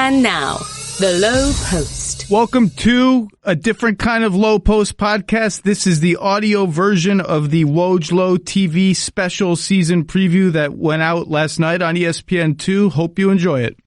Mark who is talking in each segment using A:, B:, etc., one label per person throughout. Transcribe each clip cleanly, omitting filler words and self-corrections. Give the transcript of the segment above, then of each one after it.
A: And now, the Lowe Post.
B: Welcome to a different kind of Lowe Post podcast. This is the audio version of the Woj Lowe TV special season preview that went out last night on ESPN2. Hope you enjoy it.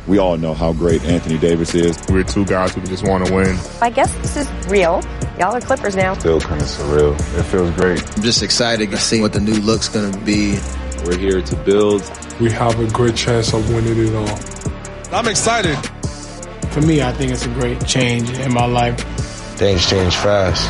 C: We all know how great Anthony Davis is.
D: We're two guys who just want to win.
E: I guess this is real. Y'all are Clippers now.
F: Still kind of surreal. It feels great.
G: I'm just excited to see what the new look's going to be.
C: We're here to build.
H: We have a great chance of winning it all.
D: I'm excited.
I: For me, I think it's a great change in my life.
F: Things change fast.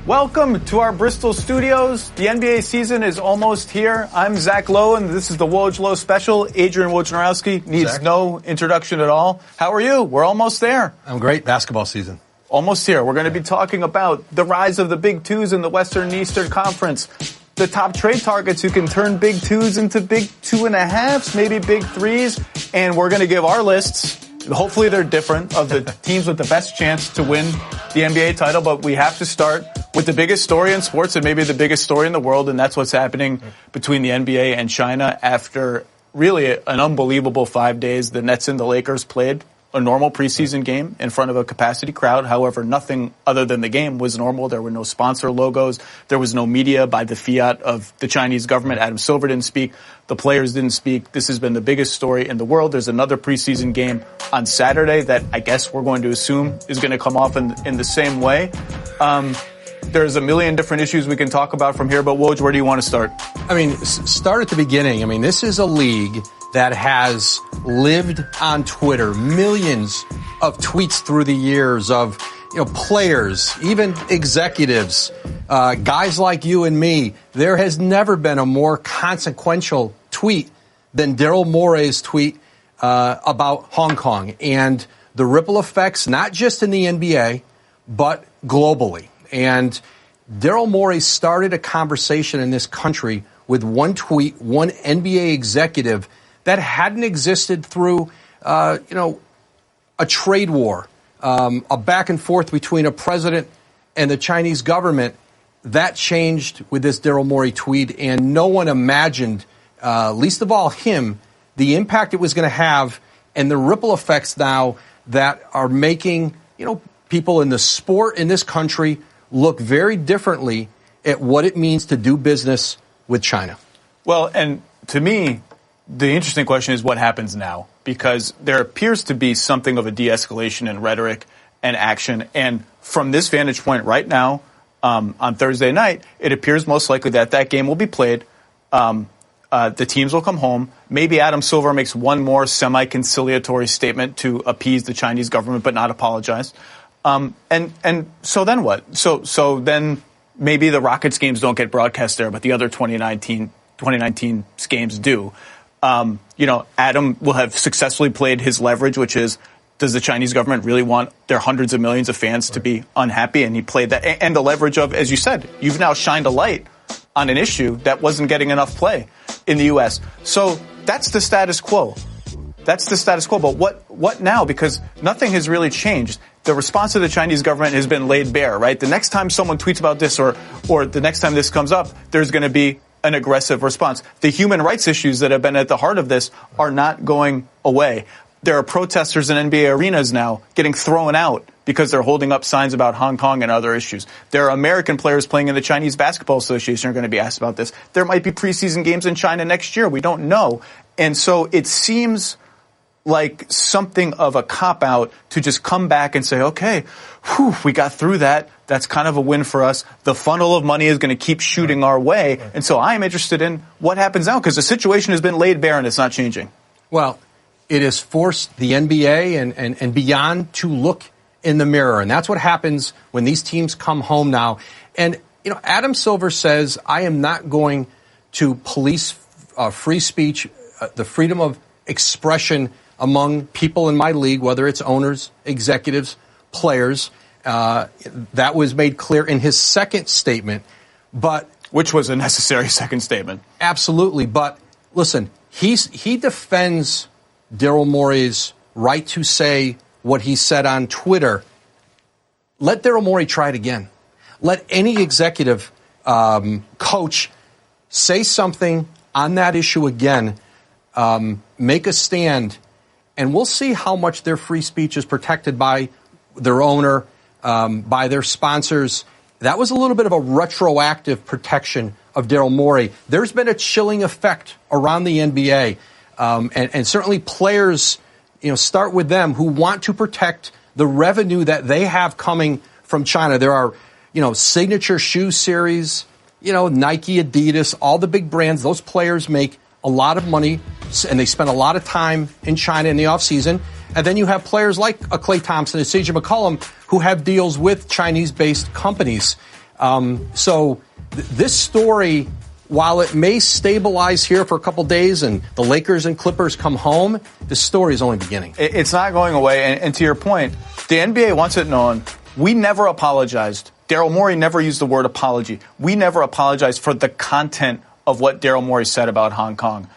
J: Welcome to our Bristol studios. The NBA season is almost here. I'm Zach Lowe, and this is the Woj Lowe special. Adrian Wojnarowski needs no introduction at all. How are you? We're almost there.
K: I'm great. Basketball season.
J: Almost here. We're going to be talking about the rise of the Big Twos in the Western and Eastern Conference, the top trade targets who can turn Big Twos into Big 2.5s, maybe Big 3s, and we're going to give our lists. Hopefully they're different, of the teams with the best chance to win the NBA title, but we have to start with the biggest story in sports and maybe the biggest story in the world, and that's what's happening between the NBA and China after really an unbelievable 5 days. The Nets and the Lakers played a normal preseason game in front of a capacity crowd. However, nothing other than the game was normal. There were no sponsor logos. There was no media by the fiat of the Chinese government. Adam Silver didn't speak. The players didn't speak. This has been the biggest story in the world. There's another preseason game on Saturday that I guess we're going to assume is going to come off in the same way. There's a million different issues we can talk about from here, but Woj, where do you want to start?
K: I mean, start at the beginning. I mean, this is a league that has lived on Twitter, millions of tweets through the years of, players, even executives, guys like you and me. There has never been a more consequential tweet than Daryl Morey's tweet about Hong Kong and the ripple effects, not just in the NBA, but globally. And Daryl Morey started a conversation in this country with one tweet, one NBA executive that hadn't existed through, a trade war, a back and forth between a president and the Chinese government. That changed with this Daryl Morey tweet, and no one imagined, least of all him, the impact it was going to have and the ripple effects now that are making, people in the sport in this country look very differently at what it means to do business with China.
J: Well, and to me, the interesting question is what happens now, because there appears to be something of a de-escalation in rhetoric and action. And from this vantage point right now, on Thursday night, it appears most likely that game will be played. The teams will come home. Maybe Adam Silver makes one more semi-conciliatory statement to appease the Chinese government, but not apologize. And so then what? So then maybe the Rockets games don't get broadcast there, but the other 2019 games do. Adam will have successfully played his leverage, which is, does the Chinese government really want their hundreds of millions of fans to be unhappy? And he played that. And the leverage of, as you said, you've now shined a light on an issue that wasn't getting enough play in the U.S. So that's the status quo. That's the status quo. But what now? Because nothing has really changed. The response of the Chinese government has been laid bare, right? The next time someone tweets about this or the next time this comes up, there's going to be an aggressive response. The human rights issues that have been at the heart of this are not going away. There are protesters in NBA arenas now getting thrown out because they're holding up signs about Hong Kong and other issues. There are American players playing in the Chinese Basketball Association who are going to be asked about this. There might be preseason games in China next year. We don't know. And so it seems like something of a cop-out to just come back and say, okay, we got through that. That's kind of a win for us. The funnel of money is going to keep shooting our way. And so I am interested in what happens now, because the situation has been laid bare and it's not changing.
K: Well, it has forced the NBA and beyond to look in the mirror. And that's what happens when these teams come home now. And, Adam Silver says, I am not going to police free speech, the freedom of expression among people in my league, whether it's owners, executives, players. That was made clear in his second statement.
J: Which was a necessary second statement.
K: Absolutely. But listen, he defends Daryl Morey's right to say what he said on Twitter. Let Daryl Morey try it again. Let any executive coach say something on that issue again, make a stand, and we'll see how much their free speech is protected by their owner, by their sponsors. That was a little bit of a retroactive protection of Daryl Morey. There's been a chilling effect around the NBA, and certainly players, start with them who want to protect the revenue that they have coming from China. There are, signature shoe series, Nike, Adidas, all the big brands. Those players make a lot of money, and they spend a lot of time in China in the offseason. And then you have players like a Klay Thompson and CJ McCollum who have deals with Chinese-based companies. This story, while it may stabilize here for a couple days and the Lakers and Clippers come home, the story is only beginning.
J: It's not going away. And to your point, the NBA wants it known. We never apologized. Daryl Morey never used the word apology. We never apologized for the content of what Daryl Morey said about Hong Kong.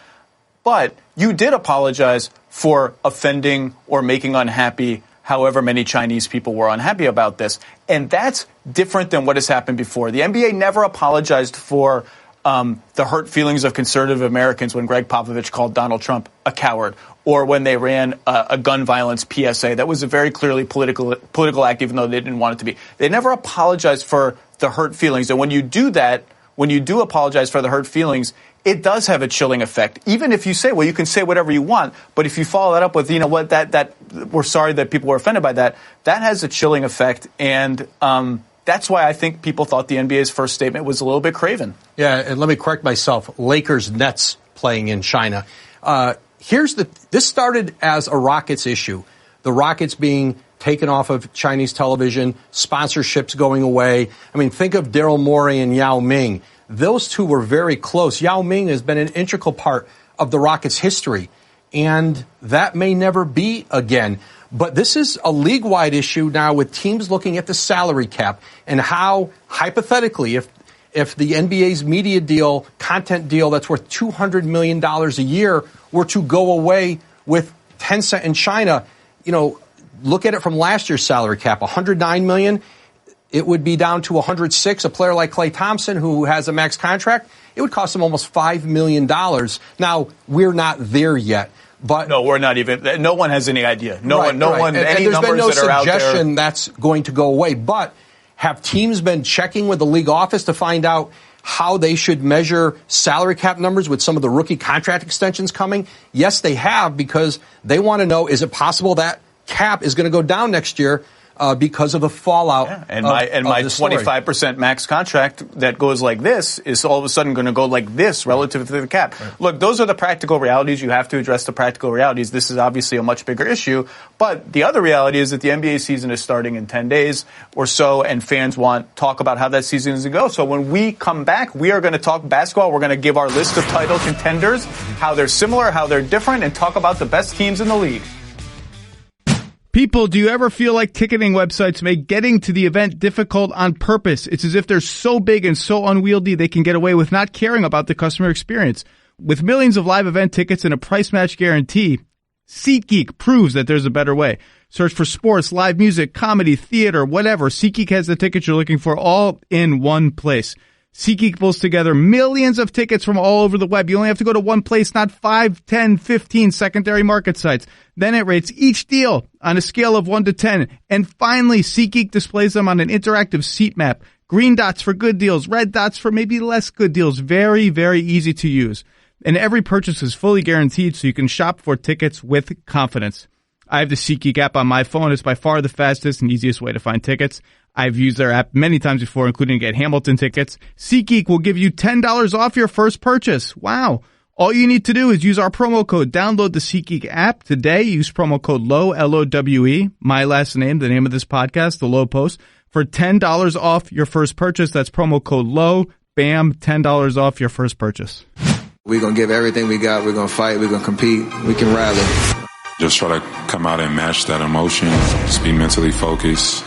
J: But you did apologize for offending or making unhappy however many Chinese people were unhappy about this. And that's different than what has happened before. The NBA never apologized for the hurt feelings of conservative Americans when Greg Popovich called Donald Trump a coward, or when they ran a gun violence PSA. That was a very clearly political act, even though they didn't want it to be. They never apologized for the hurt feelings. And when you do that, when you do apologize for the hurt feelings, it does have a chilling effect. Even if you say, well, you can say whatever you want, but if you follow that up with, that we're sorry that people were offended by that, that has a chilling effect. And that's why I think people thought the NBA's first statement was a little bit craven.
K: Yeah, and let me correct myself. Lakers Nets playing in China. This started as a Rockets issue. The Rockets being taken off of Chinese television, sponsorships going away. I mean, think of Daryl Morey and Yao Ming. Those two were very close. Yao Ming has been an integral part of the Rockets' history, and that may never be again. But this is a league-wide issue now with teams looking at the salary cap and how, hypothetically, if the NBA's media deal, content deal that's worth $200 million a year were to go away with Tencent in China, look at it from last year's salary cap, $109 million. It would be down to 106. A player like Klay Thompson, who has a max contract, it would cost him almost $5 million. Now, we're not there yet. But
J: no, we're not even. No one has any idea. No one.
K: And
J: Any
K: there's been no
J: numbers that are out there.
K: suggestion that's going to go away. But have teams been checking with the league office to find out how they should measure salary cap numbers with some of the rookie contract extensions coming? Yes, they have, because they want to know, is it possible that cap is going to go down next year because of the fallout?
J: Yeah. And my 25% max contract that goes like this is all of a sudden going to go like this relative to the cap. Right. Look, those are the practical realities. You have to address the practical realities. This is obviously a much bigger issue. But the other reality is that the NBA season is starting in 10 days or so, and fans want talk about how that season is going to go. So when we come back, we are going to talk basketball. We're going to give our list of title contenders, how they're similar, how they're different, and talk about the best teams in the league.
B: People, do you ever feel like ticketing websites make getting to the event difficult on purpose? It's as if they're so big and so unwieldy they can get away with not caring about the customer experience. With millions of live event tickets and a price match guarantee, SeatGeek proves that there's a better way. Search for sports, live music, comedy, theater, whatever. SeatGeek has the tickets you're looking for all in one place. SeatGeek pulls together millions of tickets from all over the web. You only have to go to one place, not 5, 10, 15 secondary market sites. Then it rates each deal on a scale of 1 to 10. And finally, SeatGeek displays them on an interactive seat map. Green dots for good deals, red dots for maybe less good deals. Very, very easy to use. And every purchase is fully guaranteed, so you can shop for tickets with confidence. I have the SeatGeek app on my phone. It's by far the fastest and easiest way to find tickets. I've used their app many times before, including to get Hamilton tickets. SeatGeek will give you $10 off your first purchase. Wow. All you need to do is use our promo code. Download the SeatGeek app today. Use promo code Lowe, L-O-W-E, my last name, the name of this podcast, The Lowe Post, for $10 off your first purchase. That's promo code Lowe. Bam, $10 off your first purchase.
G: We're going to give everything we got. We're going to fight. We're going to compete. We can rally.
C: Just try to come out and match that emotion. Just be mentally focused.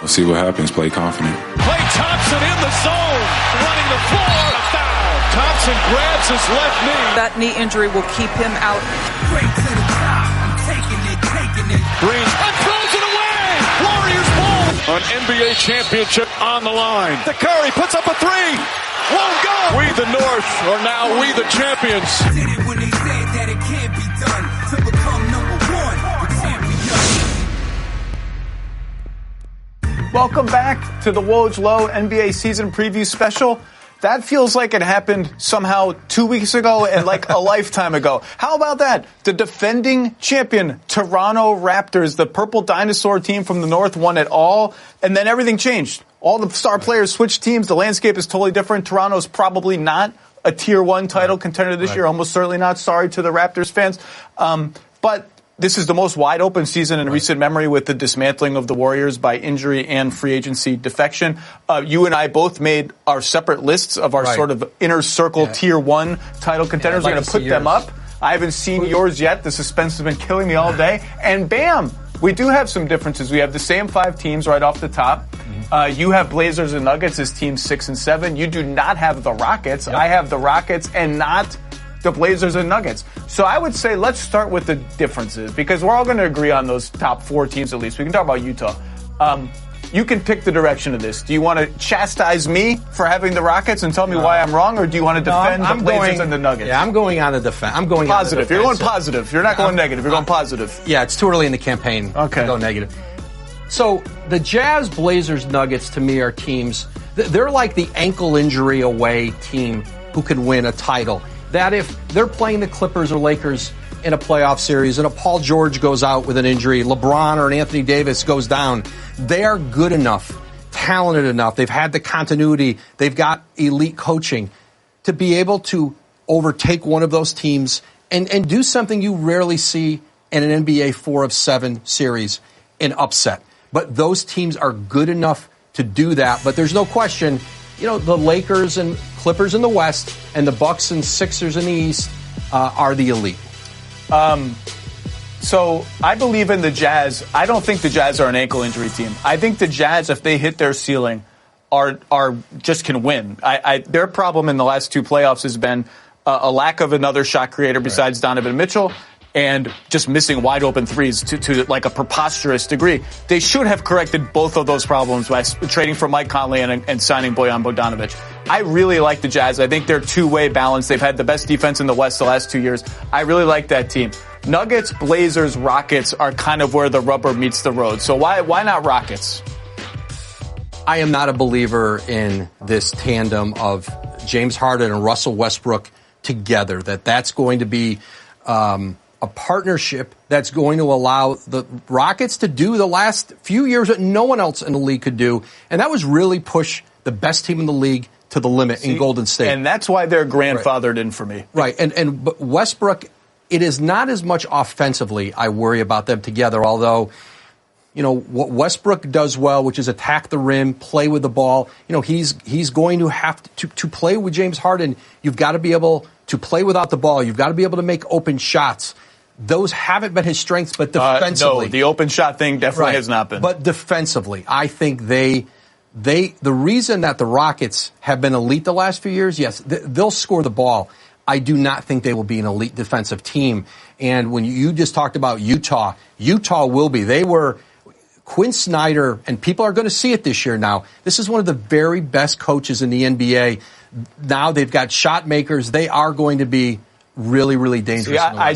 C: We'll see what happens. Play confident.
L: Klay Thompson in the zone, running the floor. A foul. Thompson grabs his left knee.
M: That knee injury will keep him out.
N: Straight to the top. I'm taking it.
L: An NBA championship on the line. The Curry puts up a three. Won't go. We the North are now we the champions.
M: Did it when they said that it can't be done to become number one, the champion.
J: Welcome back to the Woj Lowe NBA season preview special. That feels like it happened somehow 2 weeks ago and like a lifetime ago. How about that? The defending champion, Toronto Raptors, the purple dinosaur team from the North, won it all, and then everything changed. All the star players switched teams. The landscape is totally different. Toronto's probably not a Tier 1 title contender this year. Almost certainly not. Sorry to the Raptors fans. But this is the most wide open season in recent memory with the dismantling of the Warriors by injury and free agency defection. You and I both made our separate lists of our sort of inner circle Tier 1 title contenders. We're going to put them up. I haven't seen yours yet. The suspense has been killing me all day. And bam! We do have some differences. We have the same 5 teams right off the top. You have Blazers and Nuggets as teams 6 and 7. You do not have the Rockets. I have the Rockets and not the Blazers and Nuggets. So I would say let's start with the differences because we're all going to agree on those top 4 teams at least. We can talk about Utah. You can pick the direction of this. Do you want to chastise me for having the Rockets and tell me why I'm wrong, or do you want to defend the Blazers and the Nuggets?
K: Yeah, I'm going on the defense. I'm going
J: positive.
K: On the
J: You're going positive. You're not going negative. You're going positive.
K: Yeah, it's too early in the campaign to go negative. So the Jazz, Blazers, Nuggets to me are teams. They're like the ankle injury away team who could win a title. That if they're playing the Clippers or Lakers in a playoff series and a Paul George goes out with an injury, LeBron or an Anthony Davis goes down, they are good enough, talented enough, they've had the continuity, they've got elite coaching to be able to overtake one of those teams and do something you rarely see in an NBA 4 of 7 series, an upset. But those teams are good enough to do that. But there's no question, the Lakers and Clippers in the West and the Bucks and Sixers in the East are the elite.
J: So I believe in the Jazz. I don't think the Jazz are an ankle injury team. I think the Jazz, if they hit their ceiling, are just can win. Their problem in the last 2 playoffs has been a lack of another shot creator besides Donovan Mitchell, and just missing wide open threes to like a preposterous degree. They should have corrected both of those problems by trading for Mike Conley and signing Bojan Bogdanovic. I really like the Jazz. I think they're two-way balanced. They've had the best defense in the West the last 2 years. I really like that team. Nuggets, Blazers, Rockets are kind of where the rubber meets the road. So why not Rockets?
K: I am not a believer in this tandem of James Harden and Russell Westbrook together, that's going to be a partnership that's going to allow the Rockets to do the last few years that no one else in the league could do, and that was really push the best team in the league to the limit in Golden State.
J: And that's why they're grandfathered in for me.
K: Right, but Westbrook, it is not as much offensively I worry about them together, although what Westbrook does well, which is attack the rim, play with the ball. He's going to have to play with James Harden. You've got to be able to play without the ball. You've got to be able to make open shots. Those haven't been his strengths, but defensively.
J: No, the open shot thing definitely has not been.
K: But defensively, I think the reason that the Rockets have been elite the last few years, yes, they'll score the ball. I do not think they will be an elite defensive team. And when you just talked about Utah will be. They were Quinn Snyder, and people are going to see it this year now. This is one of the very best coaches in the NBA. Now they've got shot makers. They are going to be really, really dangerous.
J: Yeah, I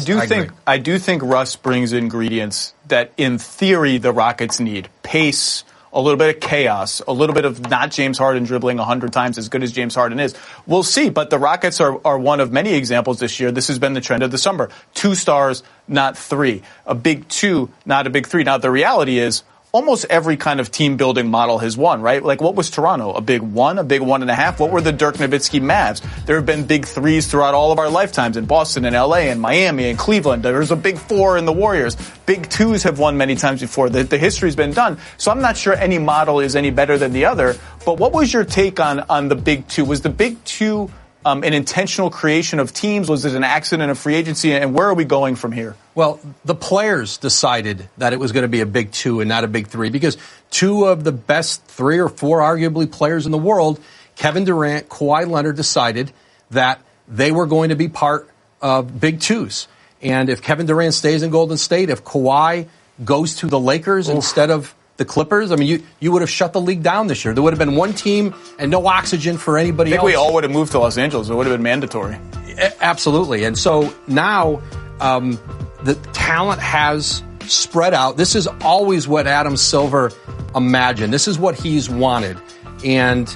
J: do think Russ brings ingredients that, in theory, the Rockets need: pace, a little bit of chaos, a little bit of not James Harden dribbling 100 times as good as James Harden is. We'll see, but the Rockets are one of many examples this year. This has been the trend of the summer: 2 stars, not 3; a big 2, not a big 3. Now the reality is, almost every kind of team building model has won, right? Like, what was Toronto? A big 1, a big 1.5? What were the Dirk Nowitzki Mavs? There have been big 3s throughout all of our lifetimes in Boston and LA and Miami and Cleveland. There's a big 4 in the Warriors. Big 2s have won many times before. The history's been done. So I'm not sure any model is any better than the other. But what was your take on the big 2? Was the big 2 an intentional creation of teams? Was it an accident of free agency? And where are we going from here?
K: Well, the players decided that it was going to be a big 2 and not a big 3 because 2 of the best 3 or 4 arguably players in the world, Kevin Durant, Kawhi Leonard, decided that they were going to be part of big 2s. And if Kevin Durant stays in Golden State, if Kawhi goes to the Lakers instead of the Clippers, I mean, you would have shut the league down this year. There would have been one team and no oxygen for anybody else.
J: I think we all would have moved to Los Angeles. It would have been mandatory.
K: Absolutely. And so now the talent has spread out. This is always what Adam Silver imagined. This is what he's wanted. And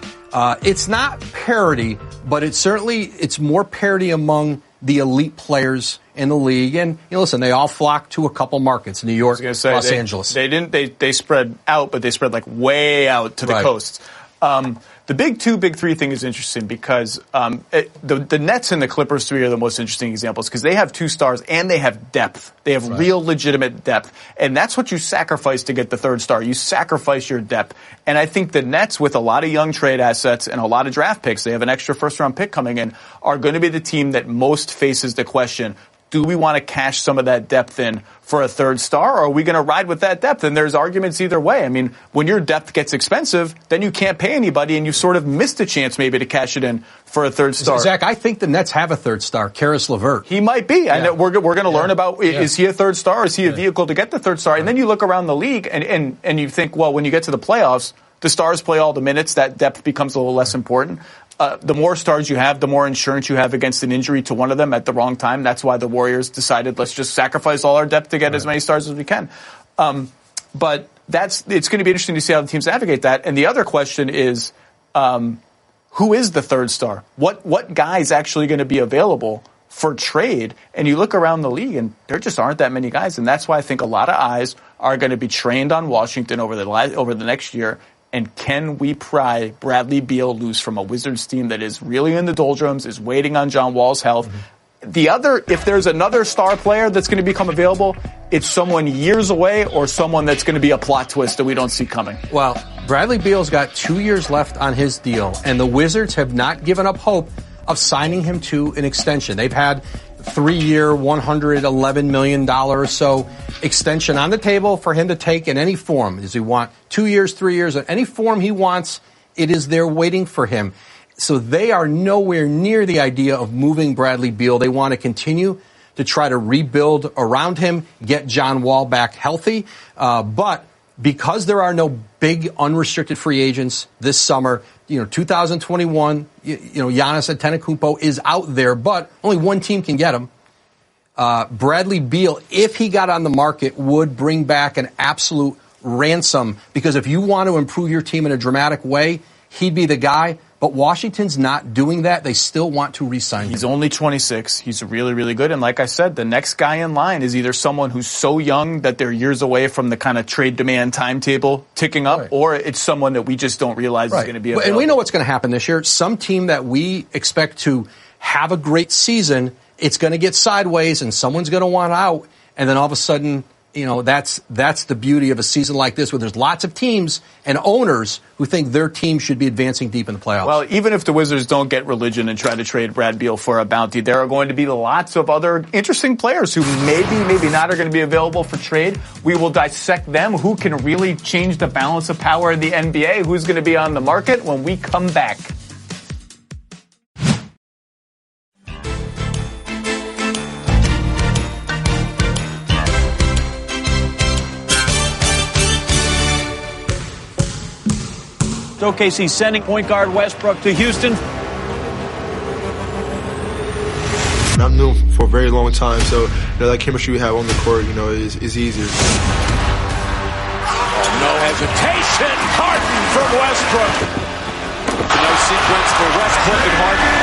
K: it's not parity, but it's more parity among the elite players in the league. And listen, they all flock to a couple markets: New York, Los Angeles.
J: They spread out, but they spread like way out to the coasts. The big three thing is interesting because the Nets and the Clippers three are the most interesting examples because they have 2 stars and they have depth. They have real legitimate depth. And that's what you sacrifice to get the 3rd star. You sacrifice your depth. And I think the Nets, with a lot of young trade assets and a lot of draft picks, they have an extra 1st-round pick coming in, are going to be the team that most faces the question, do we want to cash some of that depth in for a 3rd star, or are we going to ride with that depth? And there's arguments either way. I mean, when your depth gets expensive, then you can't pay anybody, and you sort of missed a chance maybe to cash it in for a 3rd star.
K: Zach, I think the Nets have a 3rd star, Karis LeVert.
J: He might be. Yeah. And we're going to learn about, is he a 3rd star? Is he a vehicle to get the 3rd star? And then you look around the league, and you think, well, when you get to the playoffs, the stars play all the minutes. That depth becomes a little less important. The more stars you have, the more insurance you have against an injury to one of them at the wrong time. That's why the Warriors decided, let's just sacrifice all our depth to get as many stars as we can. But it's going to be interesting to see how the teams navigate that. And the other question is, who is the 3rd star? What guy is actually going to be available for trade? And you look around the league, and there just aren't that many guys. And that's why I think a lot of eyes are going to be trained on Washington over the next year. And can we pry Bradley Beal loose from a Wizards team that is really in the doldrums, is waiting on John Wall's health? Mm-hmm. If there's another star player that's going to become available, it's someone years away or someone that's going to be a plot twist that we don't see coming.
K: Well, Bradley Beal's got 2 years left on his deal, and the Wizards have not given up hope of signing him to an extension. They've had 3-year, $111 million or so extension on the table for him to take in any form. Does he want 2 years, 3 years, any form he wants? It is there waiting for him. So they are nowhere near the idea of moving Bradley Beal. They want to continue to try to rebuild around him, get John Wall back healthy. But because there are no big unrestricted free agents this summer, 2021, Giannis Antetokounmpo is out there, but only one team can get him. Bradley Beal, if he got on the market, would bring back an absolute ransom, because if you want to improve your team in a dramatic way, he'd be the guy. But Washington's not doing that. They still want to re-sign him.
J: He's only 26. He's really, really good. And like I said, the next guy in line is either someone who's so young that they're years away from the kind of trade demand timetable ticking up, or it's someone that we just don't realize is going to be available.
K: And we know what's going to happen this year. Some team that we expect to have a great season, it's going to get sideways and someone's going to want out. And then all of a sudden, that's the beauty of a season like this, where there's lots of teams and owners who think their team should be advancing deep in the playoffs.
J: Well, even if the Wizards don't get religion and try to trade Brad Beal for a bounty, there are going to be lots of other interesting players who maybe not are going to be available for trade. We will dissect them. Who can really change the balance of power in the NBA? Who's going to be on the market when we come back?
N: OKC sending point guard Westbrook to Houston.
D: I've known him for a very long time, so that chemistry we have on the court, is easier.
L: Oh, no hesitation. Harden from Westbrook. No sequence for Westbrook and Harden.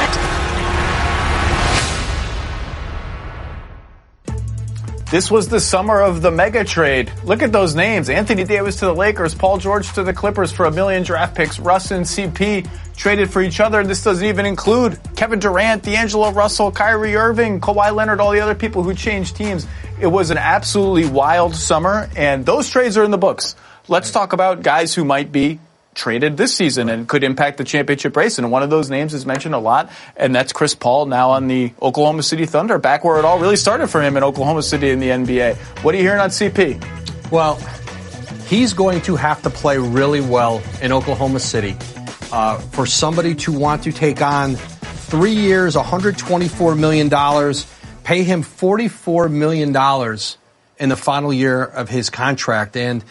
J: This was the summer of the mega trade. Look at those names. Anthony Davis to the Lakers, Paul George to the Clippers for $1 million draft picks. Russ and CP traded for each other. This doesn't even include Kevin Durant, D'Angelo Russell, Kyrie Irving, Kawhi Leonard, all the other people who changed teams. It was an absolutely wild summer, and those trades are in the books. Let's talk about guys who might be traded this season and could impact the championship race. And one of those names is mentioned a lot, and that's Chris Paul, now on the Oklahoma City Thunder, back where it all really started for him in Oklahoma City in the NBA. What are you hearing on CP?
K: Well, he's going to have to play really well in Oklahoma City for somebody to want to take on 3 years, $124 million, pay him $44 million in the final year of his contract. And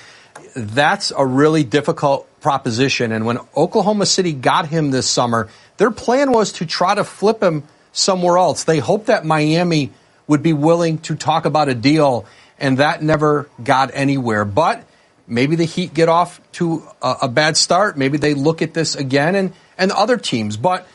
K: that's a really difficult proposition. And when Oklahoma City got him this summer, their plan was to try to flip him somewhere else. They hoped that Miami would be willing to talk about a deal, and that never got anywhere. But maybe the Heat get off to a bad start. Maybe they look at this again and other teams. But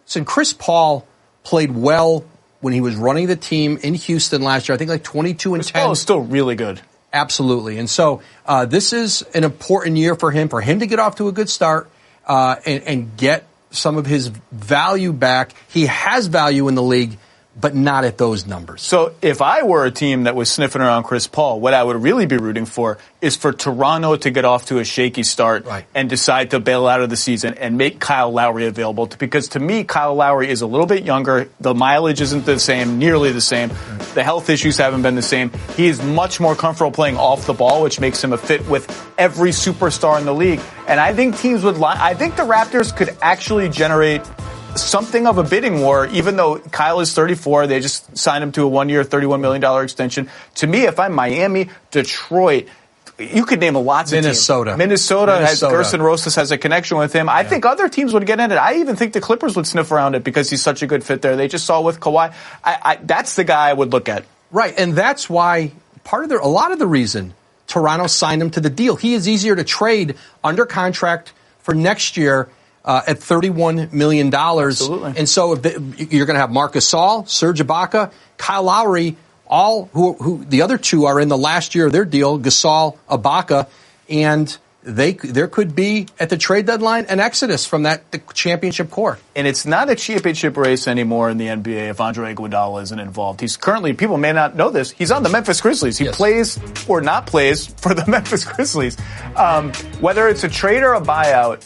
K: listen, Chris Paul played well when he was running the team in Houston last year. I think like 22 and 10.
J: Chris Paul is still really good.
K: Absolutely. And so this is an important year for him to get off to a good start and get some of his value back. He has value in the league, but not at those numbers.
J: So if I were a team that was sniffing around Chris Paul, what I would really be rooting for is for Toronto to get off to a shaky start and decide to bail out of the season and make Kyle Lowry available. Because to me, Kyle Lowry is a little bit younger. The mileage isn't the same, nearly the same. The health issues haven't been the same. He is much more comfortable playing off the ball, which makes him a fit with every superstar in the league. And I think teams would I think the Raptors could actually generate something of a bidding war, even though Kyle is 34. They just signed him to a 1-year, $31 million extension. To me, if I'm Miami, Detroit, you could name lots of teams. Minnesota has Gerson Rosas has a connection with him. I think other teams would get in it. I even think the Clippers would sniff around it because he's such a good fit there. They just saw with Kawhi. That's the guy I would look at.
K: Right, and that's why a lot of the reason Toronto signed him to the deal. He is easier to trade under contract for next year at $31 million.
J: Absolutely.
K: And so you're going to have Marc Gasol, Serge Ibaka, Kyle Lowry, all who the other two are in the last year of their deal, Gasol, Ibaka, and there could be at the trade deadline an exodus from the championship core.
J: And it's not a championship race anymore in the NBA if Andre Iguodala isn't involved. He's currently, people may not know this, he's on the Memphis Grizzlies. He plays or not plays for the Memphis Grizzlies. Whether it's a trade or a buyout,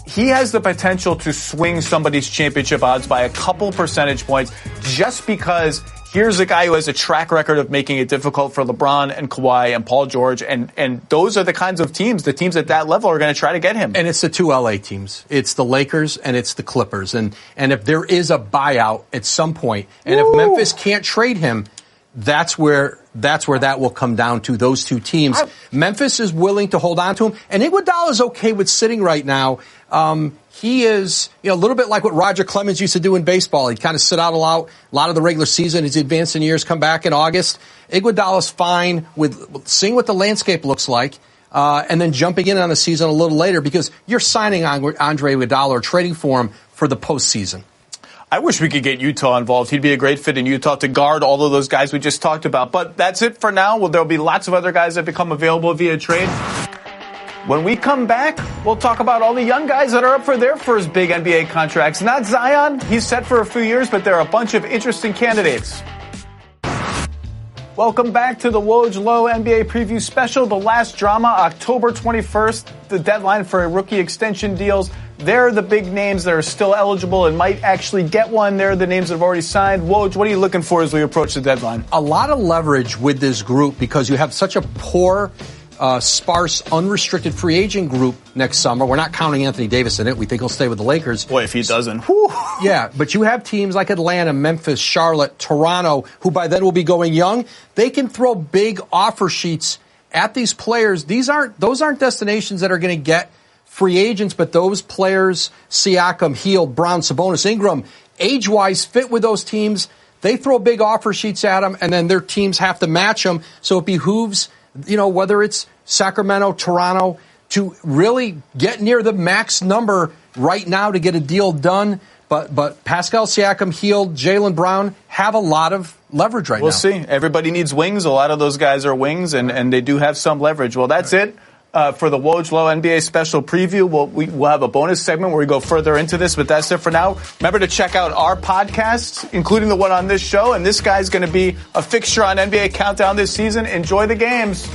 J: he has the potential to swing somebody's championship odds by a couple percentage points just because here's a guy who has a track record of making it difficult for LeBron and Kawhi and Paul George, and those are the kinds of teams, the teams at that level are going to try to get him.
K: And it's the two LA teams. It's the Lakers and it's the Clippers. And if there is a buyout at some point, and if Memphis can't trade him, that's where that will come down to, those two teams. Memphis is willing to hold on to him, and Iguodala is okay with sitting right now. He is, a little bit like what Roger Clemens used to do in baseball. He'd kind of sit out a lot of the regular season. As he advanced in years, come back in August. Iguodala's fine with seeing what the landscape looks like, and then jumping in on the season a little later because you're signing Andre Iguodala or trading for him for the postseason.
J: I wish we could get Utah involved. He'd be a great fit in Utah to guard all of those guys we just talked about. But that's it for now. Well, there'll be lots of other guys that become available via trade. When we come back, we'll talk about all the young guys that are up for their first big NBA contracts. Not Zion. He's set for a few years, but there are a bunch of interesting candidates. Welcome back to the Woj Lowe NBA Preview Special. The last drama, October 21st, the deadline for rookie extension deals. They're the big names that are still eligible and might actually get one. They're the names that have already signed. Woj, what are you looking for as we approach the deadline?
K: A lot of leverage with this group because you have such a poor, sparse, unrestricted free agent group next summer. We're not counting Anthony Davis in it. We think he'll stay with the Lakers.
J: Boy, if he doesn't.
K: Yeah, but you have teams like Atlanta, Memphis, Charlotte, Toronto, who by then will be going young. They can throw big offer sheets at these players. Those aren't destinations that are going to get free agents, but those players, Siakam, Hield, Brown, Sabonis, Ingram, age-wise fit with those teams. They throw big offer sheets at them, and then their teams have to match them. So it behooves, whether it's Sacramento, Toronto, to really get near the max number right now to get a deal done. But Pascal Siakam, Hield, Jaylen Brown have a lot of leverage right now.
J: We'll see. Everybody needs wings. A lot of those guys are wings, and they do have some leverage. Well, that's it. For the Woj Lowe NBA special preview. We'll have a bonus segment where we go further into this, but that's it for now. Remember to check out our podcasts, including the one on this show, and this guy's going to be a fixture on NBA Countdown this season. Enjoy the games.